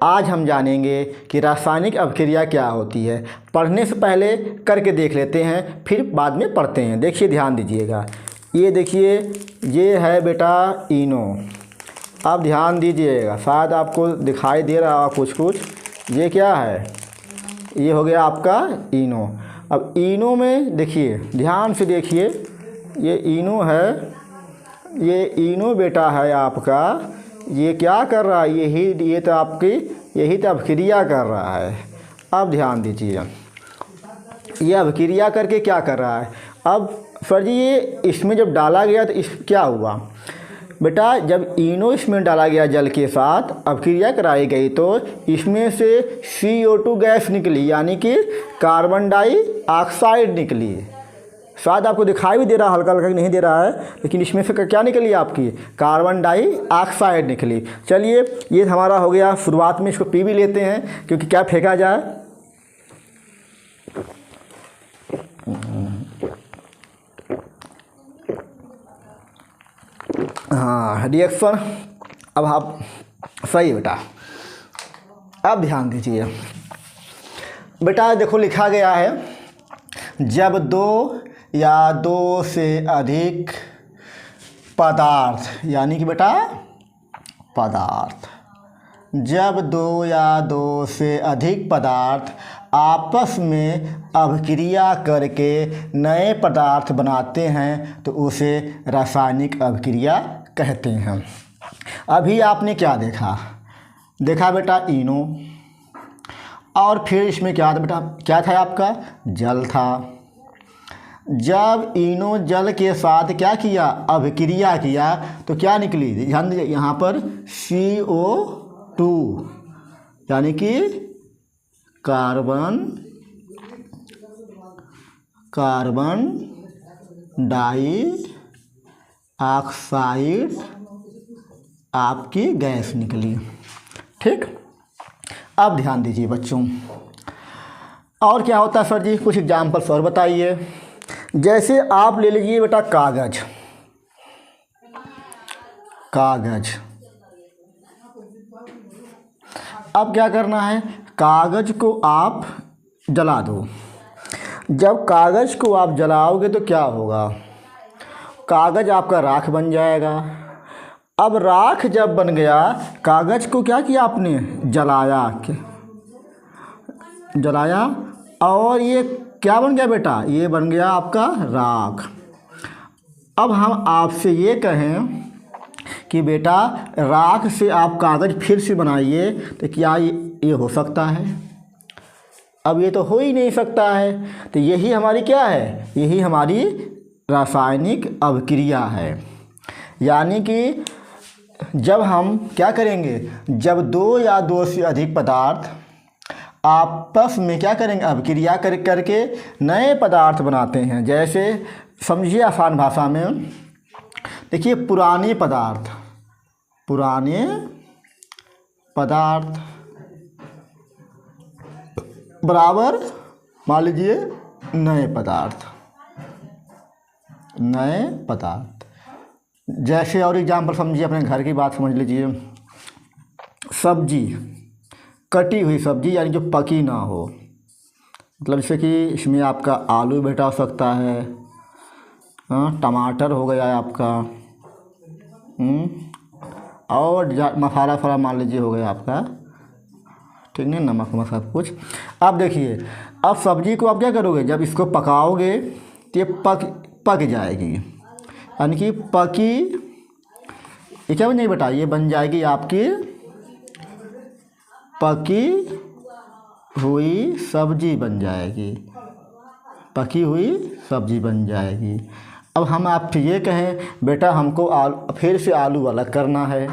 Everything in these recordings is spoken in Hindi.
आज हम जानेंगे कि रासायनिक अभिक्रिया क्या होती है। पढ़ने से पहले करके देख लेते हैं, फिर बाद में पढ़ते हैं। देखिए, ध्यान दीजिएगा। ये देखिए, ये है बेटा इनो। अब ध्यान दीजिएगा, शायद आपको दिखाई दे रहा कुछ कुछ। ये क्या है? ये हो गया आपका इनो। अब इनो में देखिए, ध्यान से देखिए, ये इनो है। ये इनो बेटा है आपका। ये क्या कर रहा है? ये तो आपकी यही तो अभिक्रिया कर रहा है। अब ध्यान दीजिए, ये अभिक्रिया करके क्या कर रहा है? अब सर जी, ये इसमें जब डाला गया तो इस क्या हुआ बेटा? जब इनो इसमें डाला गया जल के साथ, अभिक्रिया कराई गई, तो इसमें से CO2 गैस निकली, यानी कि कार्बन डाइऑक्साइड निकली। शायद आपको दिखाई भी दे रहा, हल्का हल्का नहीं दे रहा है, लेकिन इसमें से क्या निकली? आपकी कार्बन डाइऑक्साइड निकली। चलिए, ये हमारा हो गया। शुरुआत में इसको पी भी लेते हैं, क्योंकि क्या फेंका जाए। हाँ, रिएक्शन। अब आप सही बेटा। अब ध्यान दीजिए बेटा, देखो लिखा गया है, जब दो या दो से अधिक पदार्थ, यानी कि बेटा पदार्थ, जब दो या दो से अधिक पदार्थ आपस में अभिक्रिया करके नए पदार्थ बनाते हैं तो उसे रासायनिक अभिक्रिया कहते हैं। अभी आपने क्या देखा? देखा बेटा इनो, और फिर इसमें क्या था बेटा? क्या था आपका? जल था। जब इनो जल के साथ क्या किया? अभिक्रिया किया, तो क्या निकली? ध्यान दीजिए, यहाँ पर CO2, यानी कि कार्बन डाइऑक्साइड आपकी गैस निकली। ठीक। अब ध्यान दीजिए बच्चों, और क्या होता है सर जी? कुछ एग्जाम्पल्स और बताइए। जैसे आप ले लीजिए बेटा कागज। अब क्या करना है? कागज को आप जला दो। जब कागज को आप जलाओगे तो क्या होगा? कागज आपका राख बन जाएगा। अब राख जब बन गया, कागज को क्या किया आपने? जलाया, और ये क्या बन गया बेटा? ये बन गया आपका राख। अब हम आपसे ये कहें कि बेटा राख से आप कागज़ फिर से बनाइए, तो क्या ये हो सकता है? अब ये तो हो ही नहीं सकता है। तो यही हमारी क्या है? यही हमारी रासायनिक अभिक्रिया है। यानी कि जब हम क्या करेंगे? जब दो या दो से अधिक पदार्थ आपस में क्या करेंगे? अभिक्रिया करके नए पदार्थ बनाते हैं। जैसे समझिए आसान भाषा में, देखिए पुराने पदार्थ बराबर मान लीजिए नए पदार्थ। जैसे और एग्जाम्पल समझिए, अपने घर की बात समझ लीजिए। सब्जी, कटी हुई सब्जी, यानी जो पकी ना हो, मतलब जैसे कि इसमें आपका आलू बेटा हो सकता है, हाँ, टमाटर हो गया आपका, और मसाला मान लीजिए हो गया आपका, ठीक नहीं, नमक सब कुछ। अब देखिए, अब सब्जी को आप क्या करोगे? जब इसको पकाओगे तो ये पक जाएगी, यानी कि पकी, ये क्या बन जाएगी बेटा? ये बन जाएगी आपकी पकी हुई सब्जी बन जाएगी। अब हम आपसे ये कहें बेटा हमको फिर से आलू अलग करना है,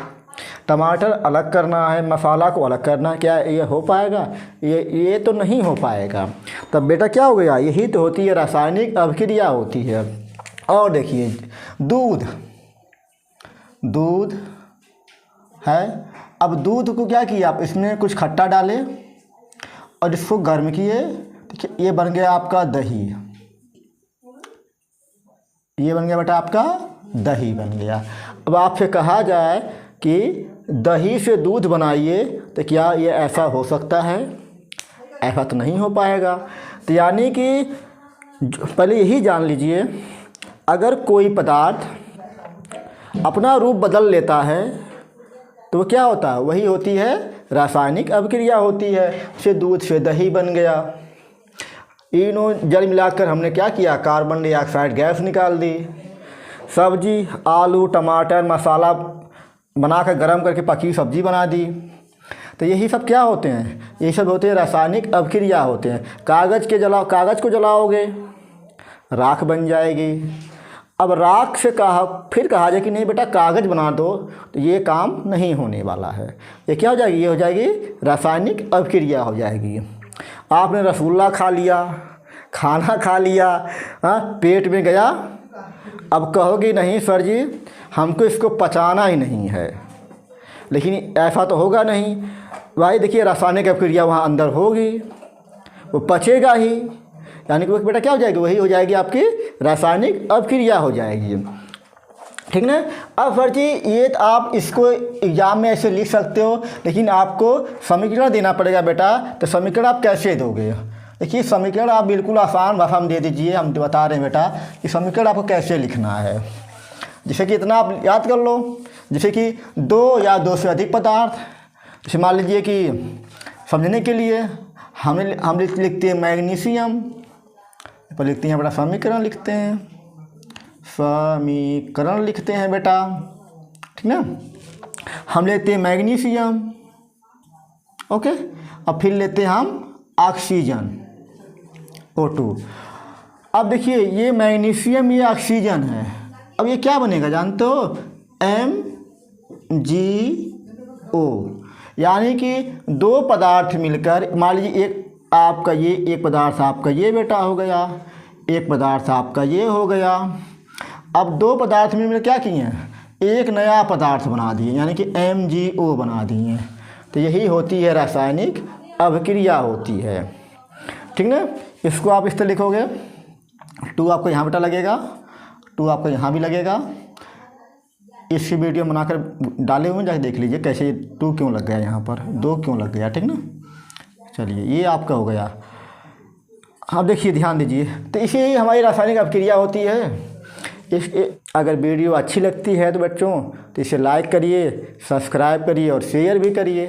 टमाटर अलग करना है, मसाला को अलग करना है, क्या ये हो पाएगा? ये तो नहीं हो पाएगा। तब बेटा क्या हो गया? यही तो होती है रासायनिक अभिक्रिया होती है। और देखिए दूध है। अब दूध को क्या किया आप? इसमें कुछ खट्टा डाले और इसको गर्म किए, देखिए ये बन गया आपका दही। ये बन गया बेटा आपका दही बन गया। अब आपसे कहा जाए कि दही से दूध बनाइए तो क्या ये ऐसा हो सकता है? ऐसा तो नहीं हो पाएगा। तो यानी कि पहले यही जान लीजिए, अगर कोई पदार्थ अपना रूप बदल लेता है तो वो क्या होता है? वही होती है रासायनिक अभिक्रिया होती है। जैसे दूध से दही बन गया, तीनों जल मिलाकर हमने क्या किया? कार्बन डाइऑक्साइड गैस निकाल दी। सब्जी, आलू टमाटर मसाला बनाकर गरम करके पकी सब्जी बना दी। तो यही सब क्या होते हैं? यही सब होते हैं रासायनिक अभिक्रिया होते हैं। कागज़ को जलाओगे, राख बन जाएगी। अब राख से फिर कहा जाए कि नहीं बेटा कागज़ बना दो, तो ये काम नहीं होने वाला है। ये क्या हो जाएगी? ये हो जाएगी रासायनिक अभिक्रिया हो जाएगी। आपने रसगुल्ला खा लिया, खाना खा लिया, पेट में गया, अब कहोगे नहीं सर जी हमको इसको पचाना ही नहीं है। लेकिन ऐसा तो होगा नहीं भाई। देखिए रासायनिक अभिक्रिया वहाँ अंदर होगी, वो पचेगा ही, यानी कि वो बेटा क्या हो जाएगी? वही हो जाएगी आपकी रासायनिक अभिक्रिया हो जाएगी। ठीक ना? अब सर जी ये आप इसको एग्ज़ाम में ऐसे लिख सकते हो, लेकिन आपको समीकरण देना पड़ेगा बेटा। तो समीकरण आप कैसे दोगे? देखिए समीकरण आप बिल्कुल आसान भाषा में दे दीजिए। हम तो बता रहे हैं बेटा कि समीकरण आपको कैसे लिखना है। जैसे कि इतना आप याद कर लो, जैसे कि दो या दो से अधिक पदार्थ। जैसे मान लीजिए कि समझने के लिए हम लिखते हैं मैग्नीशियम, पर लिखते हैं बेटा समीकरण लिखते हैं, समीकरण लिखते हैं बेटा। ठीक ना? हम लेते हैं मैग्नीशियम, ओके। अब फिर लेते हैं हम ऑक्सीजन O2। अब देखिए ये मैग्नीशियम, ये ऑक्सीजन है। अब ये क्या बनेगा जानते हो? MgO। यानी कि दो पदार्थ मिलकर, मान लीजिए एक आपका ये, एक पदार्थ आपका ये बेटा हो गया, एक पदार्थ आपका ये हो गया। अब दो पदार्थ मिलकर क्या किए हैं? एक नया पदार्थ बना दिए, यानी कि MgO बना दिए। तो यही होती है रासायनिक अभिक्रिया होती है। ठीक ना? इसको आप इस तरह लिखोगे, 2 आपको यहाँ बेटा लगेगा, 2 आपको यहाँ भी लगेगा। इसकी वीडियो बनाकर डाले हुए जाके देख लीजिए कैसे 2 क्यों लग गया, यहाँ पर 2 क्यों लग गया। ठीक ना? चलिए ये आपका हो गया। अब देखिए ध्यान दीजिए, तो इसे ही हमारी रासायनिक अभिक्रिया होती है। अगर वीडियो अच्छी लगती है तो बच्चों तो इसे लाइक करिए, सब्सक्राइब करिए और शेयर भी करिए।